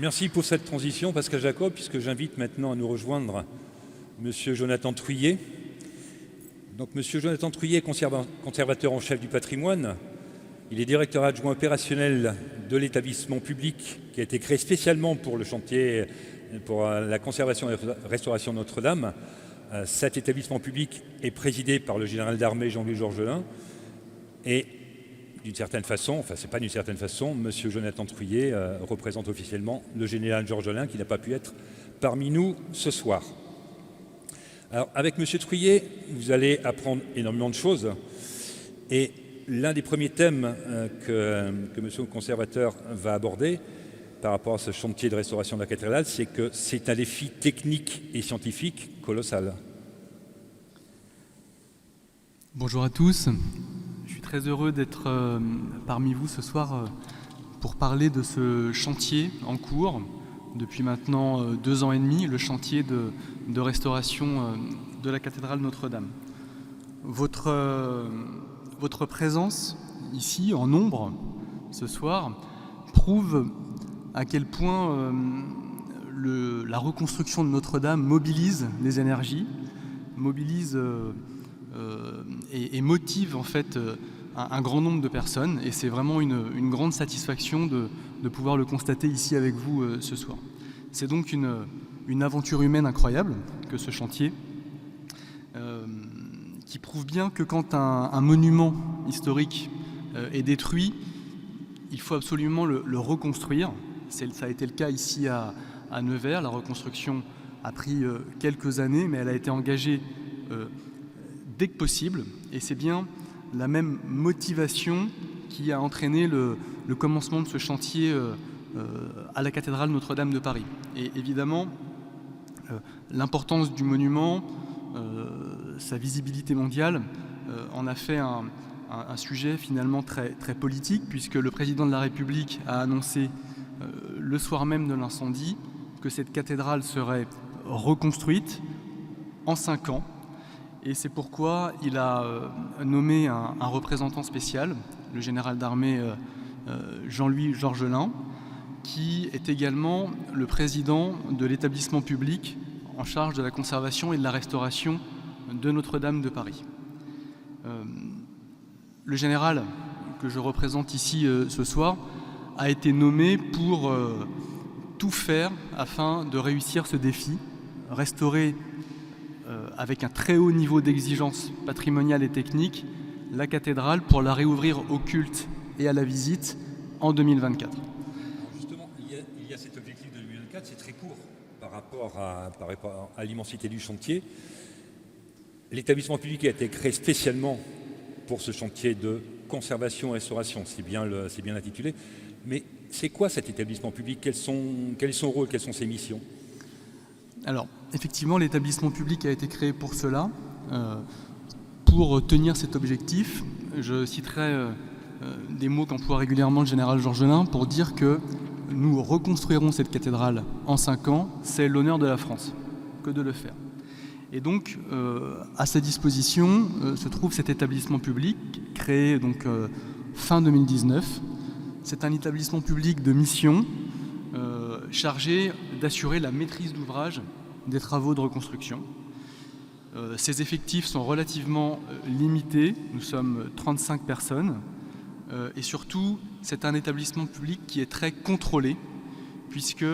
Merci pour cette transition, Pascal Jacob, puisque j'invite maintenant à nous rejoindre M. Jonathan Trouillet. Donc, M. Jonathan Trouillet est conservateur en chef du patrimoine. Il est directeur adjoint opérationnel de l'établissement public qui a été créé spécialement pour le chantier pour la conservation et la restauration de Notre-Dame. Cet établissement public est présidé par le général d'armée Jean-Louis Georgelin. Et d'une certaine façon, enfin c'est pas d'une certaine façon, M. Jonathan Trouillet représente officiellement le général Georgelin qui n'a pas pu être parmi nous ce soir. Alors avec M. Trouillet, vous allez apprendre énormément de choses. Et l'un des premiers thèmes que M. le conservateur va aborder par rapport à ce chantier de restauration de la cathédrale, c'est que c'est un défi technique et scientifique colossal. Bonjour à tous. Je suis très heureux d'être parmi vous ce soir pour parler de ce chantier en cours depuis maintenant 2 ans et demi, le chantier de restauration de la cathédrale Notre-Dame. Votre présence ici en nombre ce soir prouve à quel point la reconstruction de Notre-Dame mobilise les énergies, mobilise et motive en fait un grand nombre de personnes, et c'est vraiment une grande satisfaction de pouvoir le constater ici avec vous ce soir. C'est donc une aventure humaine incroyable que ce chantier, qui prouve bien que quand un monument historique est détruit, il faut absolument le reconstruire. Ça a été le cas ici à Nevers. La reconstruction a pris quelques années, mais elle a été engagée dès que possible, et c'est bien la même motivation qui a entraîné le commencement de ce chantier à la cathédrale Notre-Dame de Paris. Et évidemment, l'importance du monument, sa visibilité mondiale, en a fait un sujet finalement très, très politique, puisque le président de la République a annoncé le soir même de l'incendie que cette cathédrale serait reconstruite en 5 ans. Et c'est pourquoi il a nommé un représentant spécial, le général d'armée Jean-Louis Georgelin, qui est également le président de l'établissement public en charge de la conservation et de la restauration de Notre-Dame de Paris. Le général que je représente ici ce soir a été nommé pour tout faire afin de réussir ce défi, restaurer avec un très haut niveau d'exigence patrimoniale et technique la cathédrale pour la réouvrir au culte et à la visite en 2024. Alors justement, il y a cet objectif de 2024, c'est très court par rapport à l'immensité du chantier. L'établissement public a été créé spécialement pour ce chantier de conservation et restauration, c'est bien intitulé. Mais c'est quoi cet établissement public? Quel est son rôle? Quelles sont ses missions? Alors, effectivement, l'établissement public a été créé pour cela. Pour tenir cet objectif, je citerai des mots qu'emploie régulièrement le général Georgelin pour dire que nous reconstruirons cette cathédrale en 5 ans. C'est l'honneur de la France que de le faire. Et donc, à sa disposition se trouve cet établissement public créé donc, fin 2019. C'est un établissement public de mission chargé d'assurer la maîtrise d'ouvrage des travaux de reconstruction. Ces effectifs sont relativement limités, nous sommes 35 personnes, et surtout c'est un établissement public qui est très contrôlé, puisque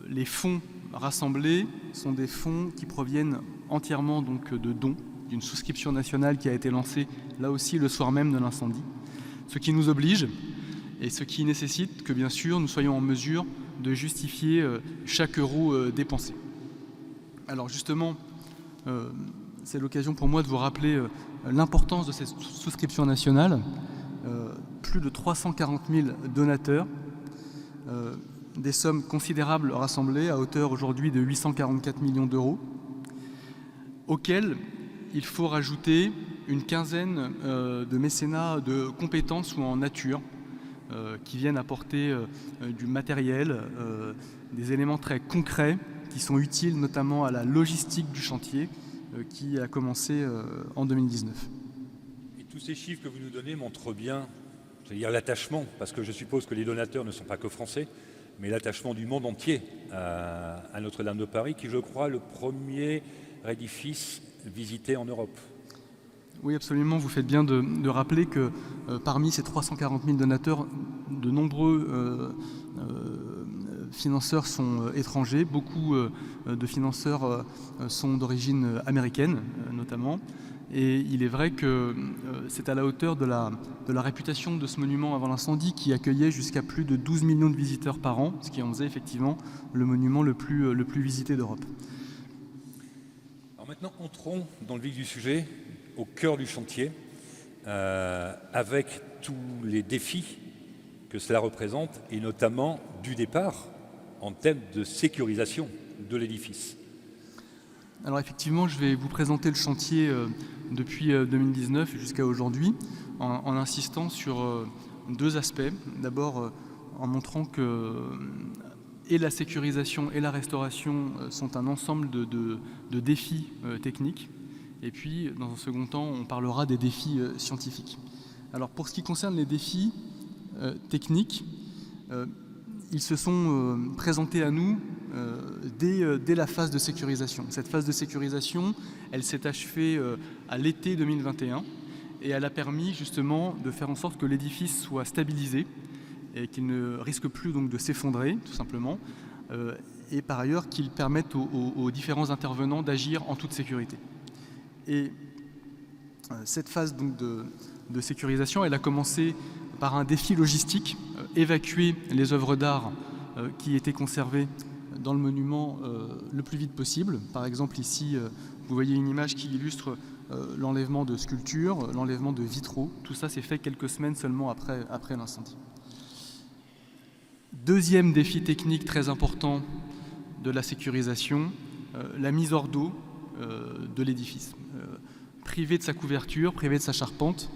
les fonds rassemblés sont des fonds qui proviennent entièrement donc, de dons, d'une souscription nationale qui a été lancée là aussi le soir même de l'incendie, ce qui nous oblige et ce qui nécessite que bien sûr nous soyons en mesure de justifier chaque euro dépensé. Alors justement, c'est l'occasion pour moi de vous rappeler l'importance de cette souscription nationale. Plus de 340 000 donateurs, des sommes considérables rassemblées à hauteur aujourd'hui de 844 millions d'euros, auxquels il faut rajouter une quinzaine de mécénats de compétences ou en nature, qui viennent apporter du matériel, des éléments très concrets qui sont utiles notamment à la logistique du chantier qui a commencé en 2019. Et tous ces chiffres que vous nous donnez montrent bien, c'est-à-dire l'attachement, parce que je suppose que les donateurs ne sont pas que français, mais l'attachement du monde entier à Notre-Dame de Paris, qui, je crois, est le premier édifice visité en Europe. Oui, absolument. Vous faites bien de rappeler que parmi ces 340 000 donateurs, de nombreux financeurs sont étrangers. Beaucoup de financeurs sont d'origine américaine, notamment. Et il est vrai que c'est à la hauteur de la réputation de ce monument avant l'incendie, qui accueillait jusqu'à plus de 12 millions de visiteurs par an, ce qui en faisait effectivement le monument le plus visité d'Europe. Alors maintenant, entrons dans le vif du sujet, au cœur du chantier, avec tous les défis que cela représente, et notamment du départ en termes de sécurisation de l'édifice. Alors effectivement, je vais vous présenter le chantier depuis 2019 jusqu'à aujourd'hui, en insistant sur deux aspects. D'abord, en montrant que et la sécurisation et la restauration sont un ensemble de défis techniques. Et puis, dans un second temps, on parlera des défis scientifiques. Alors, pour ce qui concerne les défis techniques, ils se sont présentés à nous dès la phase de sécurisation. Cette phase de sécurisation, elle s'est achevée à l'été 2021 et elle a permis justement de faire en sorte que l'édifice soit stabilisé et qu'il ne risque plus donc de s'effondrer, tout simplement, et par ailleurs qu'il permette aux différents intervenants d'agir en toute sécurité. Et cette phase donc de sécurisation, elle a commencé par un défi logistique, évacuer les œuvres d'art qui étaient conservées dans le monument le plus vite possible. Par exemple, ici, vous voyez une image qui illustre l'enlèvement de sculptures, l'enlèvement de vitraux. Tout ça s'est fait quelques semaines seulement après l'incendie. Deuxième défi technique très important de la sécurisation, la mise hors d'eau de l'édifice. Privée de sa couverture, privée de sa charpente,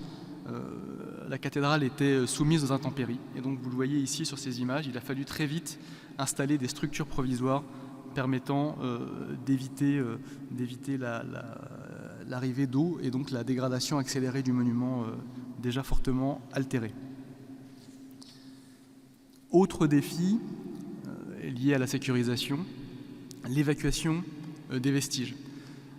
la cathédrale était soumise aux intempéries. Et donc vous le voyez ici sur ces images, il a fallu très vite installer des structures provisoires permettant d'éviter l'arrivée d'eau et donc la dégradation accélérée du monument déjà fortement altéré. Autre défi lié à la sécurisation, l'évacuation des vestiges.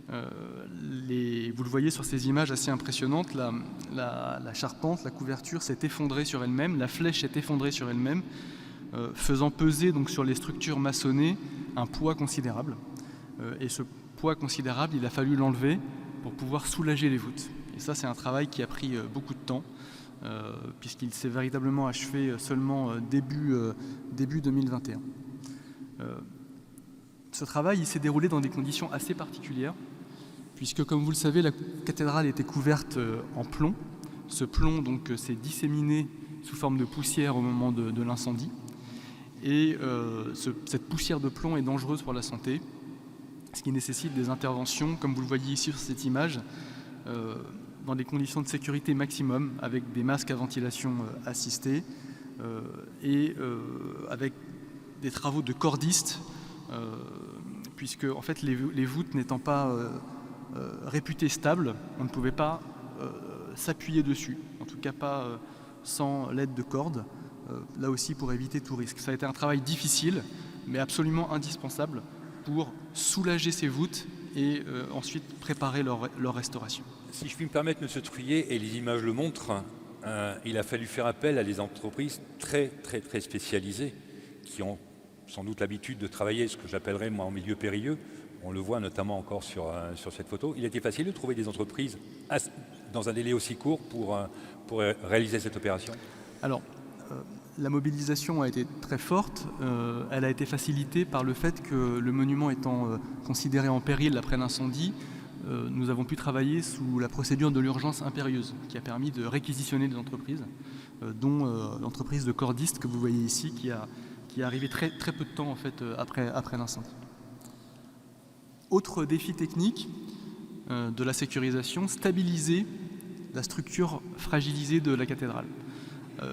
Vous le voyez sur ces images assez impressionnantes, la charpente, la couverture s'est effondrée sur elle-même, la flèche s'est effondrée sur elle-même, faisant peser donc sur les structures maçonnées un poids considérable. Et ce poids considérable, il a fallu l'enlever pour pouvoir soulager les voûtes. Et ça, c'est un travail qui a pris beaucoup de temps, puisqu'il s'est véritablement achevé seulement début 2021. Ce travail il s'est déroulé dans des conditions assez particulières, puisque, comme vous le savez, la cathédrale était couverte en plomb. Ce plomb donc s'est disséminé sous forme de poussière au moment de l'incendie. Et cette poussière de plomb est dangereuse pour la santé, ce qui nécessite des interventions, comme vous le voyez ici sur cette image, dans des conditions de sécurité maximum, avec des masques à ventilation assistée et avec des travaux de cordistes, puisque en fait, les voûtes n'étant pas réputées stables, on ne pouvait pas s'appuyer dessus, en tout cas pas sans l'aide de cordes, là aussi pour éviter tout risque. Ça a été un travail difficile, mais absolument indispensable pour soulager ces voûtes et ensuite préparer leur restauration. Si je puis me permettre, M. Trouillet, et les images le montrent, il a fallu faire appel à des entreprises très spécialisées qui ont sans doute l'habitude de travailler ce que j'appellerais moi en milieu périlleux. On le voit notamment encore sur cette photo. Il était facile de trouver des entreprises dans un délai aussi court pour réaliser cette opération. Alors, la mobilisation a été très forte. Elle a été facilitée par le fait que le monument étant considéré en péril après l'incendie, nous avons pu travailler sous la procédure de l'urgence impérieuse, qui a permis de réquisitionner des entreprises, dont l'entreprise de cordistes que vous voyez ici, qui est arrivée très peu de temps en fait, après l'incendie. Autre défi technique de la sécurisation, stabiliser la structure fragilisée de la cathédrale.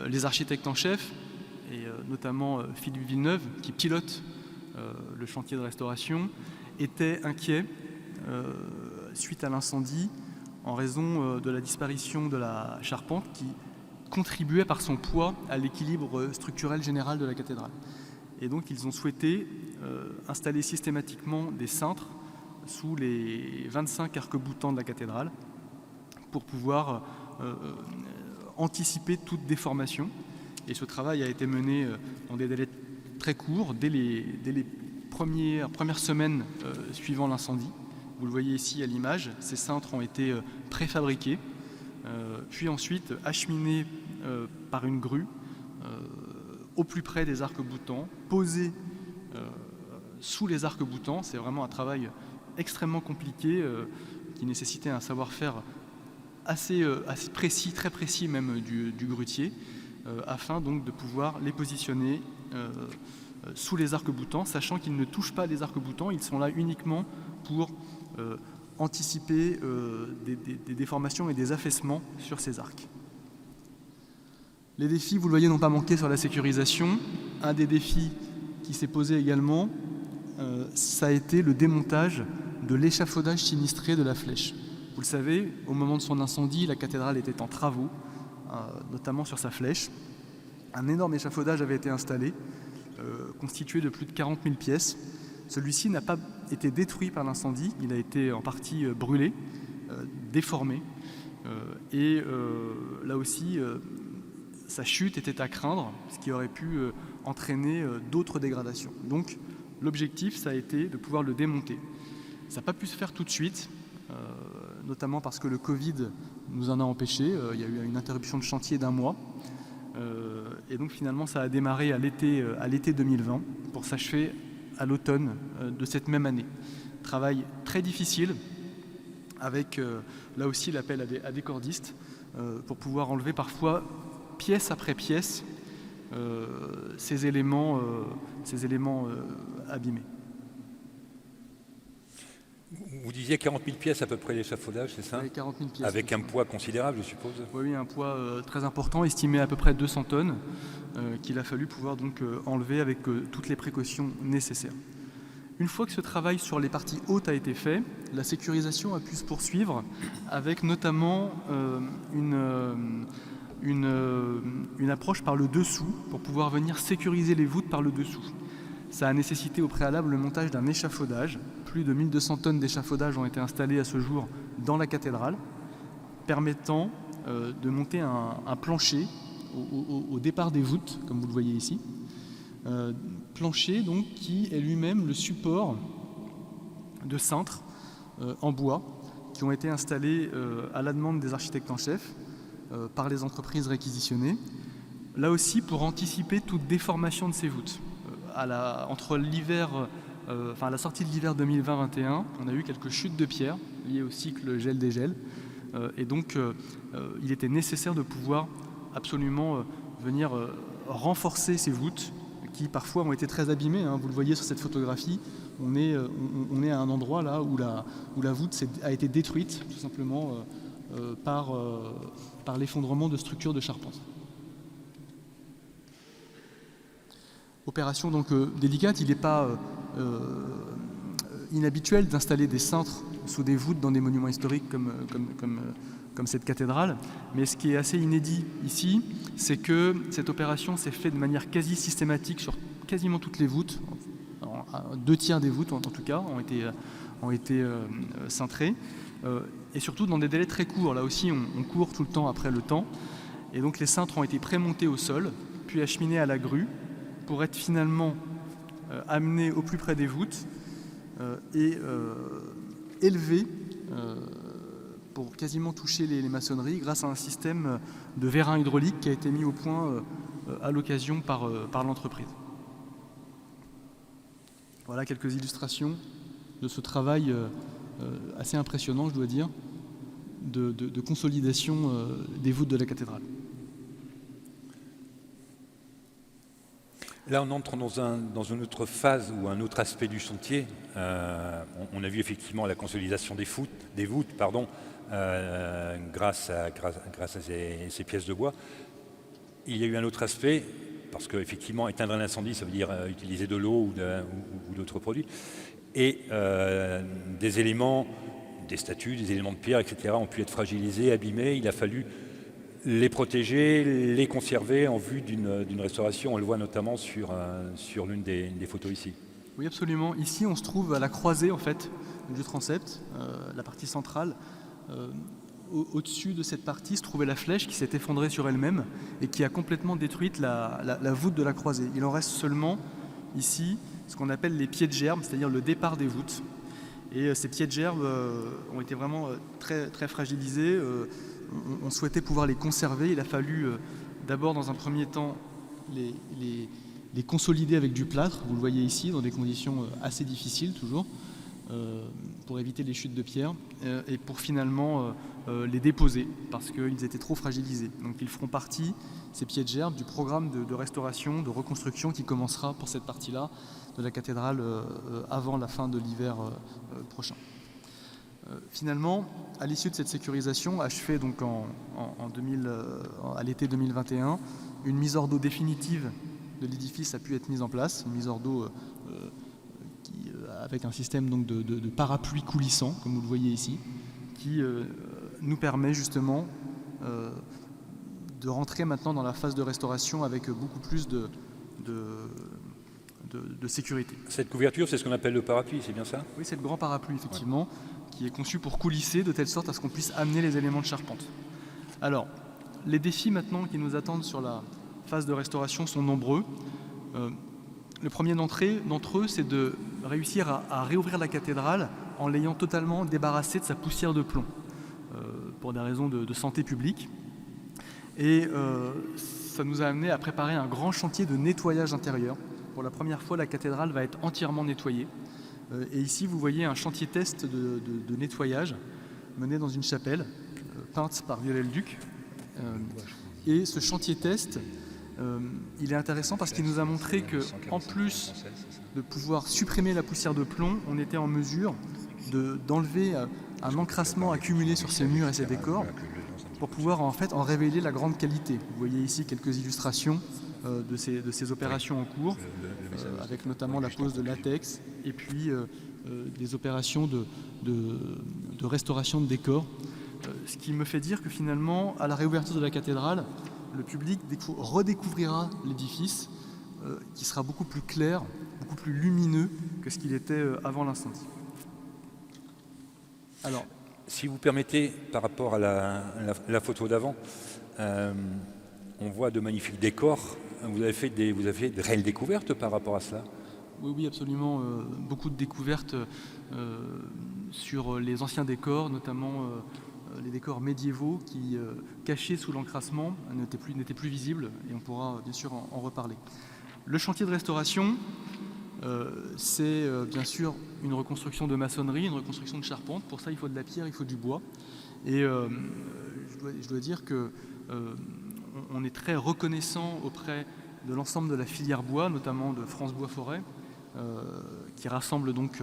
Les architectes en chef, et notamment Philippe Villeneuve, qui pilote le chantier de restauration, étaient inquiets suite à l'incendie en raison de la disparition de la charpente qui contribuait par son poids à l'équilibre structurel général de la cathédrale. Et donc ils ont souhaité installer systématiquement des cintres sous les 25 arcs-boutants de la cathédrale pour pouvoir anticiper toute déformation. Et ce travail a été mené dans des délais très courts, dès les premières semaines suivant l'incendie. Vous le voyez ici à l'image, ces cintres ont été préfabriqués, puis ensuite acheminés par une grue au plus près des arcs-boutants, posés sous les arcs-boutants. C'est vraiment un travail extrêmement compliqué qui nécessitait un savoir-faire assez précis, très précis même du grutier, afin donc de pouvoir les positionner sous les arcs-boutants, sachant qu'ils ne touchent pas les arcs-boutants, ils sont là uniquement pour anticiper des déformations et des affaissements sur ces arcs. Les défis, vous le voyez, n'ont pas manqué sur la sécurisation. Un des défis qui s'est posé également, ça a été le démontage de l'échafaudage sinistré de la flèche. Vous le savez, au moment de son incendie, la cathédrale était en travaux, notamment sur sa flèche. Un énorme échafaudage avait été installé, constitué de plus de 40 000 pièces. Celui-ci n'a pas été détruit par l'incendie, il a été en partie brûlé, déformé. Là aussi, sa chute était à craindre, ce qui aurait pu entraîner d'autres dégradations. Donc l'objectif, ça a été de pouvoir le démonter. Ça n'a pas pu se faire tout de suite, notamment parce que le Covid nous en a empêchés. Il y a eu une interruption de chantier d'1 mois. Et donc finalement, ça a démarré à l'été 2020 pour s'achever à l'automne de cette même année. Travail très difficile, avec là aussi l'appel à des cordistes pour pouvoir enlever parfois pièce après pièce ces éléments abîmés. Vous disiez 40 000 pièces à peu près d'échafaudage, c'est ça? Oui, 40 000 pièces. Avec un poids considérable, je suppose? Oui, un poids très important, estimé à peu près 200 tonnes, qu'il a fallu pouvoir donc enlever avec toutes les précautions nécessaires. Une fois que ce travail sur les parties hautes a été fait, la sécurisation a pu se poursuivre avec notamment une approche par le dessous pour pouvoir venir sécuriser les voûtes par le dessous. Ça a nécessité au préalable le montage d'un échafaudage. Plus de 1200 tonnes d'échafaudage ont été installées à ce jour dans la cathédrale, permettant de monter un plancher au départ des voûtes, comme vous le voyez ici. Plancher donc qui est lui-même le support de cintres en bois qui ont été installés à la demande des architectes en chef par les entreprises réquisitionnées, là aussi pour anticiper toute déformation de ces voûtes. Entre l'hiver, à la sortie de l'hiver 2020-21, on a eu quelques chutes de pierre liées au cycle gel-dégel, et donc il était nécessaire de pouvoir absolument venir renforcer ces voûtes qui parfois ont été très abîmées. Vous le voyez sur cette photographie, on est à un endroit là où la voûte a été détruite tout simplement par l'effondrement de structures de charpente. Opération donc délicate, il n'est pas inhabituel d'installer des cintres sous des voûtes dans des monuments historiques comme cette cathédrale, mais ce qui est assez inédit ici, c'est que cette opération s'est faite de manière quasi systématique sur quasiment toutes les voûtes. 2/3 des voûtes en tout cas ont été cintrées, et surtout dans des délais très courts. Là aussi on court tout le temps après le temps, et donc les cintres ont été prémontés au sol, puis acheminés à la grue, pour être finalement amenés au plus près des voûtes et élevés pour quasiment toucher les maçonneries grâce à un système de vérin hydraulique qui a été mis au point à l'occasion par l'entreprise. Voilà quelques illustrations de ce travail assez impressionnant, je dois dire, de consolidation des voûtes de la cathédrale. Là, on entre dans une autre phase ou un autre aspect du chantier. On a vu effectivement la consolidation des voûtes, grâce à ces pièces de bois. Il y a eu un autre aspect, parce qu'effectivement, éteindre un incendie, ça veut dire utiliser de l'eau ou d'autres produits. Et des éléments, des statues, des éléments de pierre, etc., ont pu être fragilisés, abîmés. Il a fallu les protéger, les conserver en vue d'une restauration. On le voit notamment sur l'une des photos ici. Oui, absolument. Ici, on se trouve à la croisée en fait du transept, la partie centrale. Au-dessus de cette partie se trouvait la flèche qui s'est effondrée sur elle-même et qui a complètement détruit la voûte de la croisée. Il en reste seulement ici ce qu'on appelle les pieds de gerbe, c'est-à-dire le départ des voûtes. Et ces pieds de gerbe ont été vraiment très, très fragilisés. On souhaitait pouvoir les conserver. Il a fallu d'abord, dans un premier temps, les consolider avec du plâtre. Vous le voyez ici, dans des conditions assez difficiles toujours, pour éviter les chutes de pierre, et pour finalement les déposer, parce qu'ils étaient trop fragilisés. Donc ils feront partie, ces pieds de gerbe, du programme de restauration, de reconstruction qui commencera pour cette partie-là de la cathédrale avant la fin de l'hiver prochain. Finalement, à l'issue de cette sécurisation, achevée donc à l'été 2021, une mise hors d'eau définitive de l'édifice a pu être mise en place, une mise hors d'eau avec un système donc de parapluie coulissant, comme vous le voyez ici, qui nous permet justement de rentrer maintenant dans la phase de restauration avec beaucoup plus de sécurité. Cette couverture, c'est ce qu'on appelle le parapluie, c'est bien ça? Oui, c'est le grand parapluie, effectivement, qui est conçu pour coulisser de telle sorte à ce qu'on puisse amener les éléments de charpente. Alors, les défis maintenant qui nous attendent sur la phase de restauration sont nombreux. Le premier d'entre eux, c'est de réussir à réouvrir la cathédrale en l'ayant totalement débarrassée de sa poussière de plomb, pour des raisons de santé publique. Et ça nous a amené à préparer un grand chantier de nettoyage intérieur. Pour la première fois, la cathédrale va être entièrement nettoyée. Et ici, vous voyez un chantier test de nettoyage mené dans une chapelle, peinte par Viollet-le-Duc. Et ce chantier test, il est intéressant parce qu'il nous a montré qu'en plus de pouvoir supprimer la poussière de plomb, on était en mesure d'enlever un encrassement accumulé sur ces murs et ces décors pour pouvoir en fait en révéler la grande qualité. Vous voyez ici quelques illustrations de ces opérations en cours, avec notamment la pose de latex et puis des opérations de restauration de décors. Ce qui me fait dire que finalement, à la réouverture de la cathédrale, le public redécouvrira l'édifice qui sera beaucoup plus clair, beaucoup plus lumineux que ce qu'il était avant l'incendie. Alors, si vous permettez, par rapport à la photo d'avant, on voit de magnifiques décors. Vous avez fait de réelles découvertes par rapport à cela? Oui, absolument. Beaucoup de découvertes sur les anciens décors, notamment les décors médiévaux qui, cachés sous l'encrassement, n'étaient plus visibles, et on pourra bien sûr en reparler. Le chantier de restauration, c'est bien sûr une reconstruction de maçonnerie, une reconstruction de charpente. Pour ça, il faut de la pierre, il faut du bois. Et je dois dire que on est très reconnaissant auprès de l'ensemble de la filière bois, notamment de France Bois Forêt, qui rassemble donc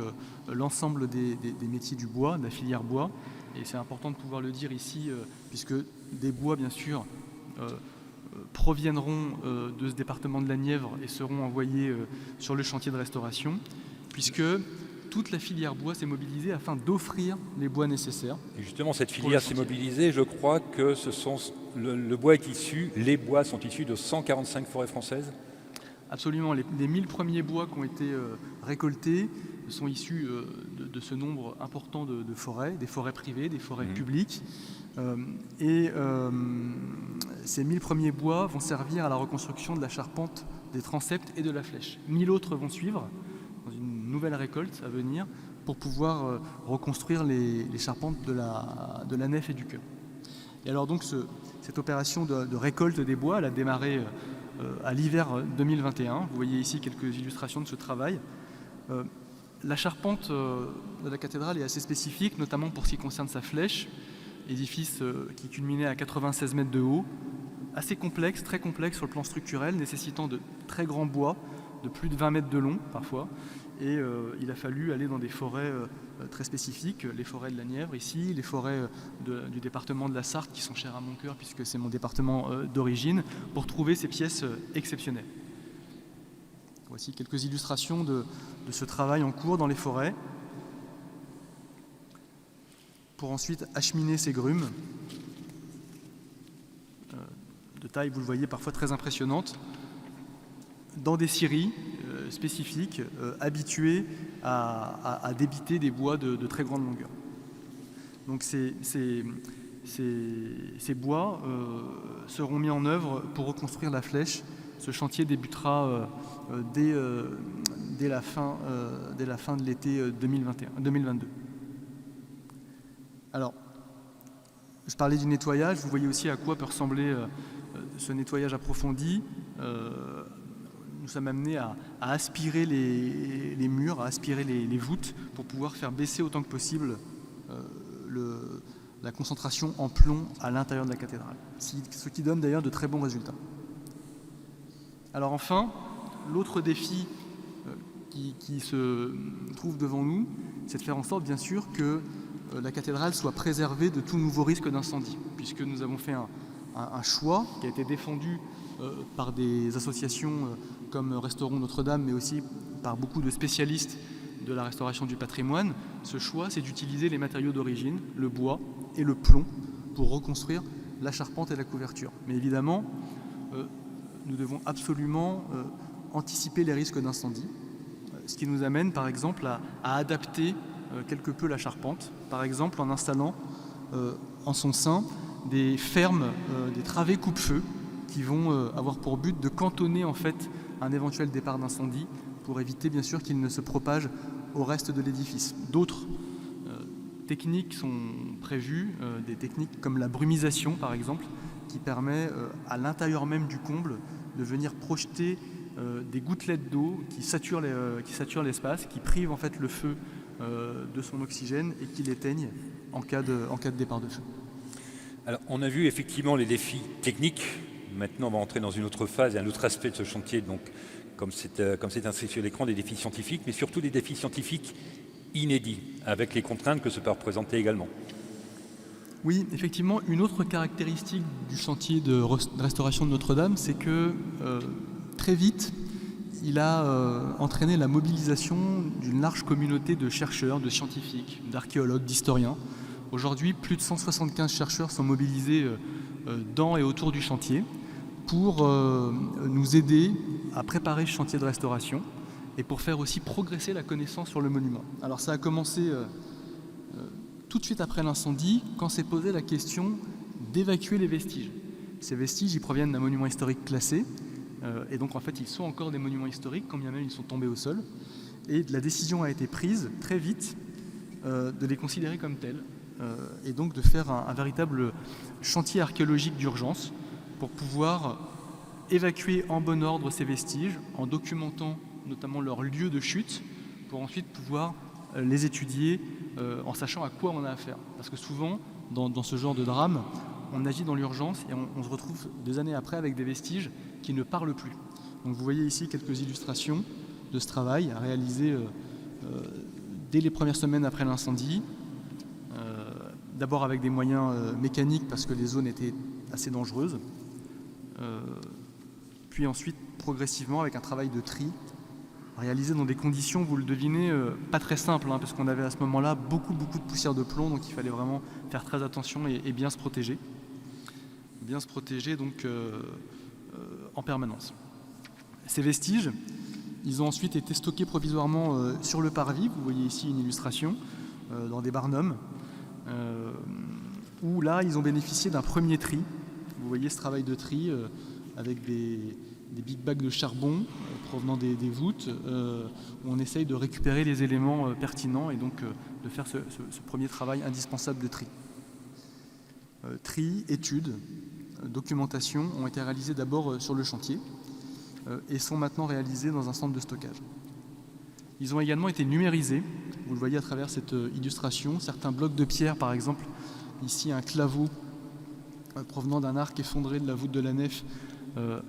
l'ensemble des métiers du bois, de la filière bois. Et c'est important de pouvoir le dire ici, puisque des bois, bien sûr, proviendront de ce département de la Nièvre et seront envoyés sur le chantier de restauration, puisque toute la filière bois s'est mobilisée afin d'offrir les bois nécessaires. Et justement, cette filière s'est mobilisée. Je crois que le bois est issu, les bois sont issus de 145 forêts françaises. Absolument. Les 1000 premiers bois qui ont été récoltés sont issus de ce nombre important de forêts, des forêts privées, des forêts publiques. Ces 1000 premiers bois vont servir à la reconstruction de la charpente, des transepts et de la flèche. 1000 autres vont suivre dans une nouvelle récolte à venir pour pouvoir reconstruire les charpentes de la nef et du chœur. Et alors donc cette opération de récolte des bois, elle a démarré à l'hiver 2021. Vous voyez ici quelques illustrations de ce travail. La charpente de la cathédrale est assez spécifique, notamment pour ce qui concerne sa flèche, édifice qui culminait à 96 mètres de haut, assez complexe, très complexe sur le plan structurel, nécessitant de très grands bois, de plus de 20 mètres de long parfois, et il a fallu aller dans des forêts très spécifiques, les forêts de la Nièvre ici, les forêts du département de la Sarthe qui sont chères à mon cœur puisque c'est mon département d'origine, pour trouver ces pièces exceptionnelles. Voici quelques illustrations de ce travail en cours dans les forêts, pour ensuite acheminer ces grumes de taille, vous le voyez, parfois très impressionnante, dans des scieries spécifiques, habituées à débiter des bois de très grande longueur. Donc ces bois seront mis en œuvre pour reconstruire la flèche. Ce chantier débutera dès la fin de l'été 2022. Alors, je parlais du nettoyage, vous voyez aussi à quoi peut ressembler ce nettoyage approfondi. Nous sommes amenés à aspirer les murs, à aspirer les voûtes pour pouvoir faire baisser autant que possible la concentration en plomb à l'intérieur de la cathédrale, ce qui donne d'ailleurs de très bons résultats. Alors enfin, l'autre défi qui se trouve devant nous, c'est de faire en sorte bien sûr que la cathédrale soit préservée de tout nouveau risque d'incendie, puisque nous avons fait un choix qui a été défendu par des associations comme Restaurons Notre-Dame, mais aussi par beaucoup de spécialistes de la restauration du patrimoine. Ce choix, c'est d'utiliser les matériaux d'origine, le bois et le plomb, pour reconstruire la charpente et la couverture. Mais évidemment, nous devons absolument anticiper les risques d'incendie, ce qui nous amène par exemple à adapter quelque peu la charpente, par exemple en installant en son sein des fermes, des travées coupe-feu qui vont avoir pour but de cantonner en fait un éventuel départ d'incendie pour éviter bien sûr qu'il ne se propage au reste de l'édifice. D'autres techniques sont prévues, des techniques comme la brumisation par exemple, qui permet à l'intérieur même du comble de venir projeter des gouttelettes d'eau qui saturent l'espace, qui privent en fait le feu de son oxygène et qui l'éteignent en cas de départ de feu. Alors, on a vu effectivement les défis techniques. Maintenant, on va entrer dans une autre phase et un autre aspect de ce chantier, donc, comme c'est inscrit sur l'écran, des défis scientifiques, mais surtout des défis scientifiques inédits, avec les contraintes que ça peut représenter également. Oui, effectivement, une autre caractéristique du chantier de restauration de Notre-Dame, c'est que très vite, il a entraîné la mobilisation d'une large communauté de chercheurs, de scientifiques, d'archéologues, d'historiens. Aujourd'hui, plus de 175 chercheurs sont mobilisés dans et autour du chantier pour nous aider à préparer ce chantier de restauration et pour faire aussi progresser la connaissance sur le monument. Alors ça a commencé tout de suite après l'incendie, quand s'est posée la question d'évacuer les vestiges. Ces vestiges, ils proviennent d'un monument historique classé, et donc en fait ils sont encore des monuments historiques, quand bien même ils sont tombés au sol. Et la décision a été prise très vite de les considérer comme tels, et donc de faire un véritable chantier archéologique d'urgence pour pouvoir évacuer en bon ordre ces vestiges, en documentant notamment leur lieu de chute, pour ensuite pouvoir les étudier en sachant à quoi on a affaire. Parce que souvent, dans ce genre de drame, on agit dans l'urgence et on se retrouve des années après avec des vestiges qui ne parlent plus. Donc vous voyez ici quelques illustrations de ce travail réalisé dès les premières semaines après l'incendie, d'abord avec des moyens mécaniques parce que les zones étaient assez dangereuses, puis ensuite progressivement avec un travail de tri réalisé dans des conditions, vous le devinez, pas très simples, parce qu'on avait à ce moment-là beaucoup de poussière de plomb, donc il fallait vraiment faire très attention et bien se protéger. Bien se protéger donc en permanence. Ces vestiges, ils ont ensuite été stockés provisoirement sur le parvis. Vous voyez ici une illustration dans des barnums, où là, ils ont bénéficié d'un premier tri. Vous voyez ce travail de tri avec des big bags de charbon provenant des voûtes, où on essaye de récupérer les éléments pertinents et donc de faire ce premier travail indispensable de tri. Tri, études, documentation ont été réalisées d'abord sur le chantier et sont maintenant réalisées dans un centre de stockage. Ils ont également été numérisés, vous le voyez à travers cette illustration, certains blocs de pierre par exemple, ici un claveau provenant d'un arc effondré de la voûte de la nef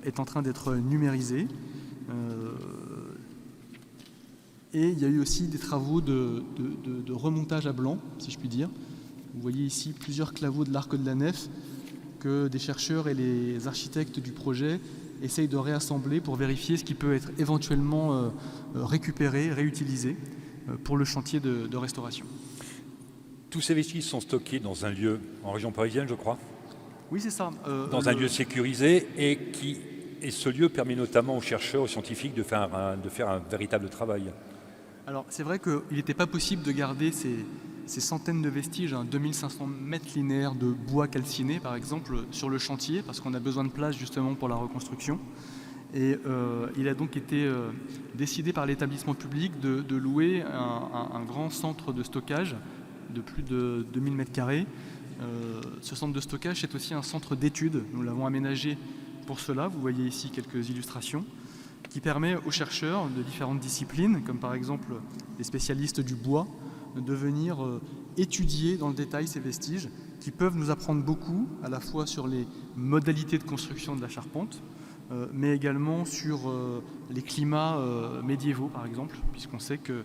est en train d'être numérisé. Et il y a eu aussi des travaux de remontage à blanc, si je puis dire. Vous voyez ici plusieurs claveaux de l'arc de la nef que des chercheurs et les architectes du projet essayent de réassembler pour vérifier ce qui peut être éventuellement récupéré, réutilisé pour le chantier de restauration. Tous ces vestiges sont stockés dans un lieu en région parisienne, je crois. Oui, c'est ça. Dans un lieu sécurisé et ce lieu permet notamment aux chercheurs, aux scientifiques de faire un véritable travail. Alors, c'est vrai qu'il n'était pas possible de garder ces centaines de vestiges, 2500 mètres linéaires de bois calciné, par exemple, sur le chantier, parce qu'on a besoin de place justement pour la reconstruction. Et il a donc été décidé par l'établissement public de louer un grand centre de stockage de plus de 2000 mètres carrés. Ce centre de stockage, c'est aussi un centre d'études. Nous l'avons aménagé pour cela. Vous voyez ici quelques illustrations qui permet aux chercheurs de différentes disciplines, comme par exemple les spécialistes du bois, de venir étudier dans le détail ces vestiges qui peuvent nous apprendre beaucoup, à la fois sur les modalités de construction de la charpente, mais également sur les climats médiévaux, par exemple, puisqu'on sait que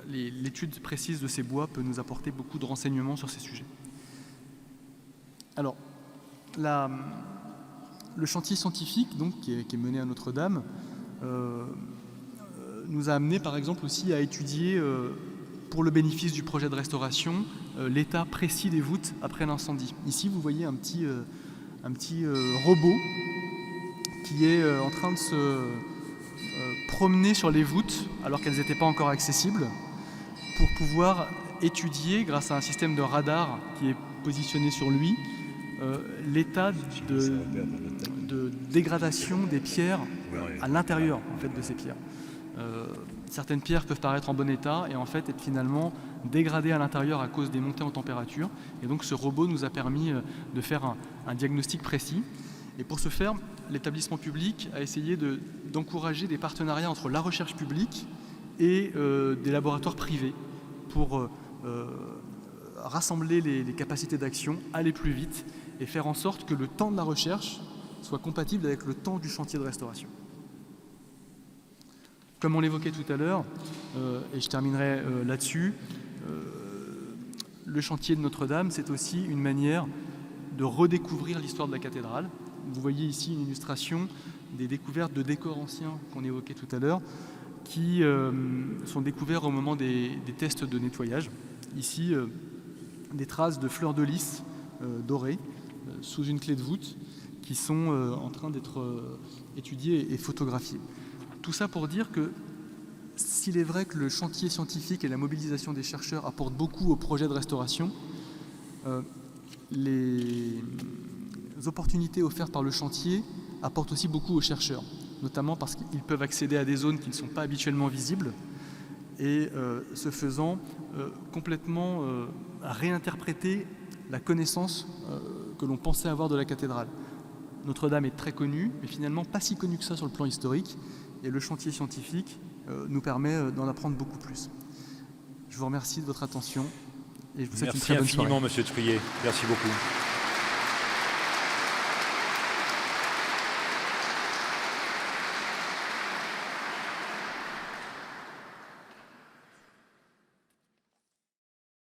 l'étude précise de ces bois peut nous apporter beaucoup de renseignements sur ces sujets. Alors, le chantier scientifique donc, qui est mené à Notre-Dame nous a amené par exemple aussi à étudier, pour le bénéfice du projet de restauration, l'état précis des voûtes après l'incendie. Ici, vous voyez un petit robot qui est en train de se promener sur les voûtes alors qu'elles n'étaient pas encore accessibles pour pouvoir étudier, grâce à un système de radar qui est positionné sur lui, l'état de dégradation des pierres à l'intérieur en fait, de ces pierres. Certaines pierres peuvent paraître en bon état et en fait être finalement dégradées à l'intérieur à cause des montées en température. Et donc ce robot nous a permis de faire un diagnostic précis. Et pour ce faire, l'établissement public a essayé d'encourager des partenariats entre la recherche publique et des laboratoires privés pour rassembler les capacités d'action, aller plus vite et faire en sorte que le temps de la recherche soit compatible avec le temps du chantier de restauration. Comme on l'évoquait tout à l'heure, et je terminerai là-dessus, le chantier de Notre-Dame, c'est aussi une manière de redécouvrir l'histoire de la cathédrale. Vous voyez ici une illustration des découvertes de décors anciens qu'on évoquait tout à l'heure, qui sont découverts au moment des tests de nettoyage. Ici, des traces de fleurs de lys dorées sous une clé de voûte qui sont en train d'être étudiées et photographiées. Tout ça pour dire que s'il est vrai que le chantier scientifique et la mobilisation des chercheurs apportent beaucoup au projet de restauration, les opportunités offertes par le chantier apportent aussi beaucoup aux chercheurs, notamment parce qu'ils peuvent accéder à des zones qui ne sont pas habituellement visibles et ce faisant complètement réinterpréter la connaissance que l'on pensait avoir de la cathédrale. Notre-Dame est très connue, mais finalement pas si connue que ça sur le plan historique, et le chantier scientifique nous permet d'en apprendre beaucoup plus. Je vous remercie de votre attention et je vous souhaite une très bonne soirée. Merci infiniment, Monsieur Truillet. Merci beaucoup.